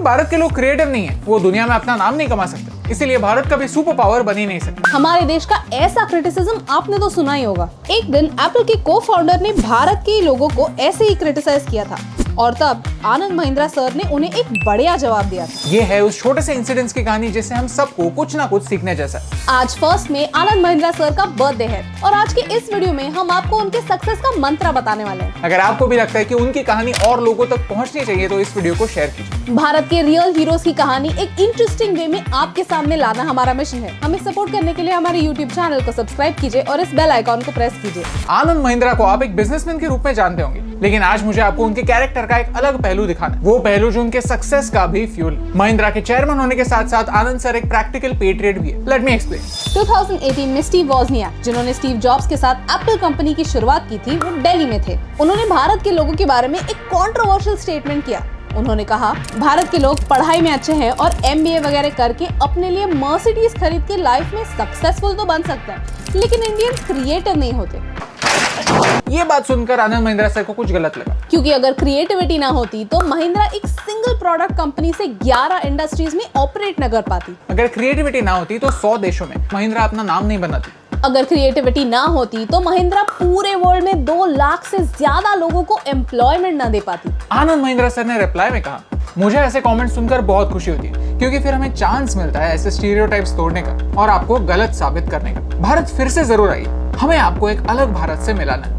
भारत के लोग क्रिएटिव नहीं है वो दुनिया में अपना नाम नहीं कमा सकते, इसीलिए भारत कभी सुपर पावर बन ही नहीं सकता। हमारे देश का ऐसा क्रिटिसिज्म आपने तो सुना ही होगा। एक दिन एप्पल के को फाउंडर ने भारत के लोगों को ऐसे ही क्रिटिसाइज किया था और तब आनंद महिंद्रा सर ने उन्हें एक बढ़िया जवाब दिया था। ये है उस छोटे से इंसिडेंट्स की कहानी जिससे हम सबको कुछ ना कुछ सीखने जैसा। आज 1 मई आनंद महिंद्रा सर का बर्थडे है और आज के इस वीडियो में हम आपको उनके सक्सेस का मंत्र बताने वाले हैं। अगर आपको भी लगता है कि उनकी कहानी और लोगों तक पहुंचनी चाहिए तो इस वीडियो को शेयर कीजिए। भारत के रियल हीरोज की कहानी एक इंटरेस्टिंग वे में आपके सामने लाना हमारा मिशन है। हमें सपोर्ट करने के लिए हमारे YouTube चैनल को सब्सक्राइब कीजिए और इस बेल आइकॉन को प्रेस कीजिए। आनंद महिंद्रा को आप एक बिजनेसमैन के रूप में जानते होंगे, लेकिन आज मुझे आपको उनके कैरेक्टर का एक अलग पहलू दिखाना है, वो पहलू जो उनके सक्सेस का भी फ्यूल। महिंद्रा के चेयरमैन होने के साथ साथ आनंद सर एक प्रैक्टिकल पेट्रियट भी है। Let me explain. 2018 में स्टीव वोजनियाक, जिन्होंने स्टीव जॉब्स के साथ एप्पल कंपनी की शुरुआत की थी, वो दिल्ली में थे। उन्होंने भारत के लोगों के बारे में एक कंट्रोवर्शियल स्टेटमेंट किया। उन्होंने कहा, भारत के लोग पढ़ाई में अच्छे हैं और MBA वगैरह करके अपने लिए मर्सिडीज खरीद के लाइफ में सक्सेसफुल तो बन सकते हैं, लेकिन इंडियंस क्रिएटिव नहीं होते। ये बात सुनकर आनंद महिंद्रा सर को कुछ गलत लगा, क्योंकि अगर क्रिएटिविटी ना होती तो महिंद्रा एक सिंगल प्रोडक्ट कंपनी से 11 इंडस्ट्रीज में ऑपरेट न कर पाती। अगर क्रिएटिविटी ना होती तो 100 देशों में महिंद्रा अपना नाम नहीं बनाती। अगर क्रिएटिविटी ना होती तो महिंद्रा पूरे वर्ल्ड में 2 लाख से ज्यादा लोगों को एम्प्लॉयमेंट न दे पाती। आनंद महिंद्रा सर ने रिप्लाई में कहा, मुझे ऐसे कमेंट सुनकर बहुत खुशी होती है क्योंकि फिर हमें चांस मिलता है ऐसे स्टीरियोटाइप्स तोड़ने का और आपको गलत साबित करने का। भारत फिर से जरूर आई, हमें आपको एक अलग भारत से मिलाना है।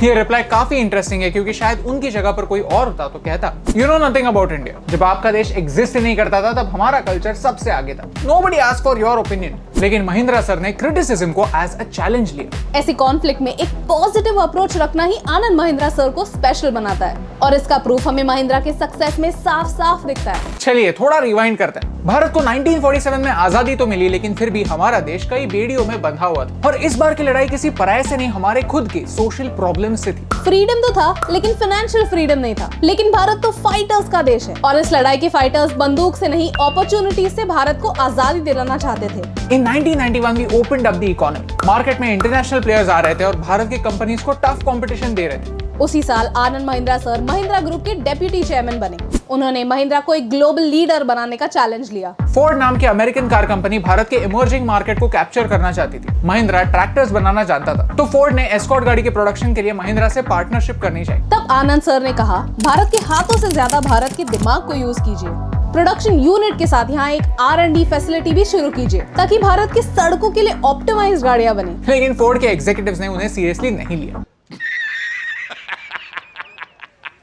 ये रिप्लाई काफी इंटरेस्टिंग है क्योंकि शायद उनकी जगह पर कोई और होता तो कहता, you know nothing about India. जब आपका देश एग्जिस्ट नहीं करता था तब हमारा कल्चर सबसे आगे था। Nobody asked for your opinion. लेकिन महिंद्रा सर ने क्रिटिसिज्म को एज अ चैलेंज लिया। ऐसी कॉन्फ्लिक्ट में एक पॉजिटिव अप्रोच रखना ही आनंद महिंद्रा सर को स्पेशल बनाता है और इसका प्रूफ हमें महिंद्रा के सक्सेस में साफ साफ दिखता है। चलिए थोड़ा रिवाइंड करते हैं। भारत को 1947 में आजादी तो मिली, लेकिन फिर भी हमारा देश कई बेड़ियों में बंधा हुआ था और इस बार की लड़ाई किसी पराये से नहीं, हमारे खुद के सोशल प्रॉब्लम से थी। फ्रीडम तो था लेकिन फाइनेंशियल फ्रीडम नहीं था। लेकिन भारत तो फाइटर्स का देश है और इस लड़ाई के फाइटर्स बंदूक से नहीं, अपॉर्चुनिटीज से भारत को आजादी दिलाना चाहते थे। In 1991 we opened up the economy. Market में इंटरनेशनल प्लेयर्स आ रहे थे और भारत की कंपनीज को टफ कंपटीशन दे रहे थे। उसी साल आनंद महिंद्रा सर महिंद्रा ग्रुप के डेप्यूटी चेयरमैन बने। उन्होंने महिंद्रा को एक ग्लोबल लीडर बनाने का चैलेंज लिया। फोर्ड नाम की अमेरिकन कार कंपनी भारत के इमर्जिंग मार्केट को कैप्चर करना चाहती थी। महिंद्रा ट्रैक्टर्स बनाना जानता था, तो फोर्ड ने एस्कॉर्ट गाड़ी के प्रोडक्शन के लिए महिंद्रा से पार्टनरशिप करनी चाहिए। तब आनंद सर ने कहा, भारत के हाथों से ज्यादा भारत के दिमाग को यूज कीजिए। प्रोडक्शन यूनिट के साथ यहाँ एक R&D फैसिलिटी भी शुरू कीजिए ताकि भारत की सड़कों के लिए ऑप्टिमाइज्ड गाड़ियां बने। लेकिन फोर्ड के एग्जीक्यूटिव्स ने उन्हें सीरियसली नहीं लिया।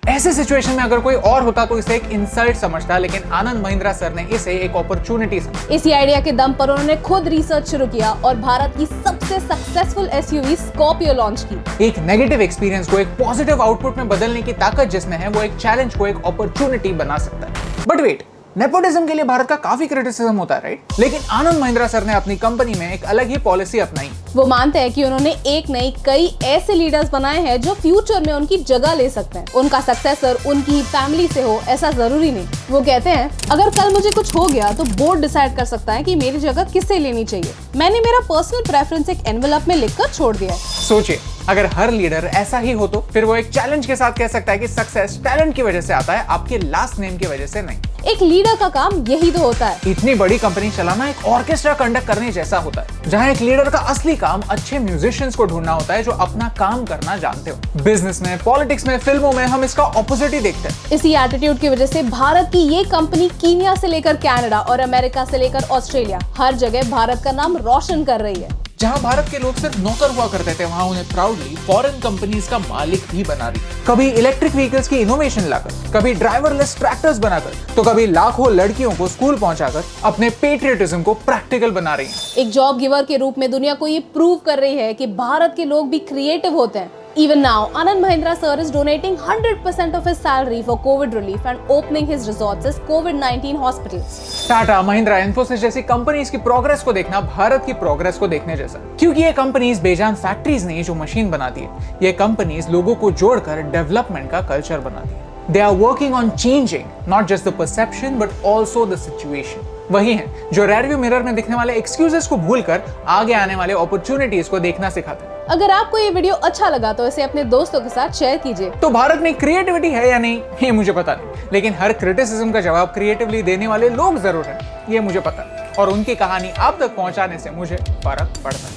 ऐसे सिचुएशन में अगर कोई और होता तो इसे एक इंसल्ट समझता, लेकिन आनंद महिंद्रा सर ने इसे एक अपॉर्चुनिटी समझा। इसी आइडिया के दम पर उन्होंने खुद रिसर्च शुरू किया और भारत की सबसे सक्सेसफुल SUV स्कॉर्पियो लॉन्च की। एक नेगेटिव एक्सपीरियंस को एक पॉजिटिव आउटपुट में बदलने की ताकत जिसमें है, वो एक चैलेंज को एक अपॉर्चुनिटी बना सकता है। बट वेट, नेपोटिज्म के लिए भारत का काफी क्रिटिसिज्म होता है, राइट? लेकिन आनंद महिंद्रा सर ने अपनी कंपनी में एक अलग ही पॉलिसी अपनाई। वो मानते हैं कि उन्होंने एक नहीं कई ऐसे लीडर्स बनाए हैं जो फ्यूचर में उनकी जगह ले सकते हैं। उनका सक्सेसर उनकी ही फैमिली से हो ऐसा जरूरी नहीं। वो कहते हैं, अगर कल मुझे कुछ हो गया तो बोर्ड डिसाइड कर सकता है कि मेरी जगह किसे लेनी चाहिए। मैंने मेरा पर्सनल प्रेफरेंस एक एनवेलप में लिखकर छोड़ दिया है। सोचिए, अगर हर लीडर ऐसा ही हो तो फिर वो एक चैलेंज के साथ कह सकता है कि सक्सेस टैलेंट की वजह से आता है, आपके लास्ट नेम की वजह से नहीं। एक लीडर का काम यही तो होता है। इतनी बड़ी कंपनी चलाना एक ऑर्केस्ट्रा कंडक्ट करने जैसा होता है, जहां एक लीडर का असली काम अच्छे म्यूजिशियंस को ढूंढना होता है जो अपना काम करना जानते हो। बिजनेस में, पॉलिटिक्स में, फिल्मों में हम इसका ऑपोजिट ही देखते हैं। इसी एटीट्यूड की वजह से भारत की ये कंपनी कीनिया से लेकर कनाडा और अमेरिका से लेकर ऑस्ट्रेलिया हर जगह भारत का नाम रोशन कर रही है। जहां भारत के लोग सिर्फ नौकर हुआ करते थे, वहां उन्हें प्राउडली फॉरेन कंपनीज का मालिक भी बना रही। कभी इलेक्ट्रिक व्हीकल्स की इनोवेशन लाकर, कभी ड्राइवरलेस ट्रैक्टर्स बनाकर, तो कभी लाखों लड़कियों को स्कूल पहुंचाकर अपने पेट्रियटिज्म को प्रैक्टिकल बना रही हैं। एक जॉब गिवर के रूप में दुनिया को ये प्रूव कर रही है कि भारत के लोग भी क्रिएटिव होते हैं। Even now, Anand Mahindra sir is donating 100% of his salary for COVID relief and opening his resorts as COVID-19 hospitals. Tata, Mahindra, Infosys जैसी कंपनीज की प्रोग्रेस को देखना भारत की प्रोग्रेस को देखने जैसा, क्योंकि ये कंपनीज बेजान फैक्ट्रीज नहीं जो मशीन बनाती है। ये कंपनीज लोगों को जोड़कर डेवलपमेंट का कल्चर बनाती है। They are working on changing not just the perception but also the situation. वही हैं जो रेयरव्यू मिरर में दिखने वाले एक्सक्यूजेस को भूलकर आगे आने वाले अपॉर्चुनिटीज को देखना सिखाते हैं। अगर आपको ये वीडियो अच्छा लगा तो इसे अपने दोस्तों के साथ शेयर कीजिए। तो भारत में क्रिएटिविटी है या नहीं ये मुझे पता नहीं, लेकिन हर क्रिटिसिज्म का जवाब क्रिएटिवली देने वाले लोग जरूर हैं, ये मुझे पता है। और उनकी कहानी आप तक पहुंचाने से मुझे फर्क पड़ता है।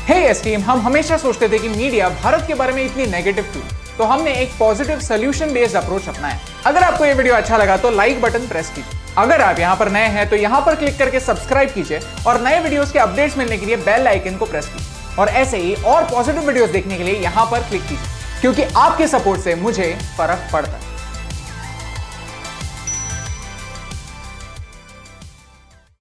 हे एस टीम, हम हमेशा सोचते थे कि मीडिया भारत के बारे में इतनी नेगेटिव क्यों, तो हमने एक पॉजिटिव सोल्यूशन बेस्ड अप्रोच अपनाया। अगर आपको ये वीडियो अच्छा लगा तो लाइक बटन प्रेस कीजिए। अगर आप यहाँ पर नए हैं तो यहाँ पर क्लिक करके सब्सक्राइब कीजिए और नए वीडियोस के अपडेट्स मिलने के लिए बेल आइकन को प्रेस कीजिए। और ऐसे ही और पॉजिटिव वीडियोस देखने के लिए यहाँ पर क्लिक कीजिए, क्योंकि आपके सपोर्ट से मुझे फर्क पड़ता है।